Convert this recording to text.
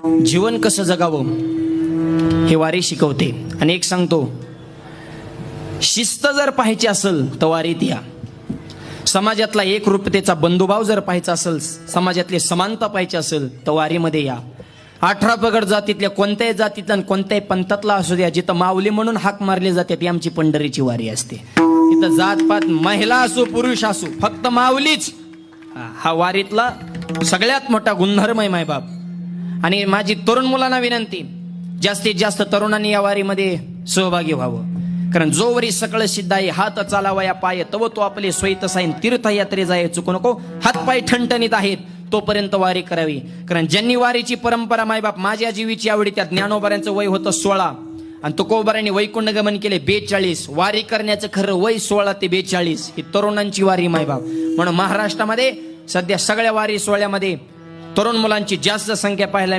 जीवन कसं जगावं हे वारी शिकवते. आणि एक सांगतो, शिस्त जर पाहायची असेल तर वारीत या. समाजातला एकरूपतेचा बंधुभाव जर पाहायचा असेल, समाजातली समानता पाहायची असेल तर वारीमध्ये या. 18 पगड जातीतल्या कोणत्याही जातीतला आणि कोणत्याही पंथातला असू द्या, जिथं माऊली म्हणून हाक मारली जाते ती आमची पंढरीची वारी असते. तिथं जातपात महिला असो पुरुष असो, फक्त माऊलीच हा वारीतला सगळ्यात मोठा गुणधर्म आहे मायबाप. आणि माझी तरुण मुलांना विनंती, जास्तीत जास्त तरुणांनी या वारीमध्ये सहभागी व्हावं. कारण जो वरी सकळ सिद्ध आहे, हात चालावा या पाय तव तो आपले सोयीत साईन, तीर्थयात्रे जाय चुकू नको, हातपाय ठणठणीत आहेत तोपर्यंत वारी करावी. कारण ज्यांनी वारीची परंपरा मायबाप माझ्या जीवीची आवडी, त्या ज्ञानोबाऱ्यांचं वय होतं 16 आणि तुकोबाऱ्यांनी वैकुंठ गमन केले 42. वारी करण्याचं खरं वय 16 ते 42. ही तरुणांची वारी मायबाप. म्हणून महाराष्ट्रामध्ये सध्या सगळ्या वारी सोहळ्यामध्ये तरुण मुलांची जास्त संख्या पाहायला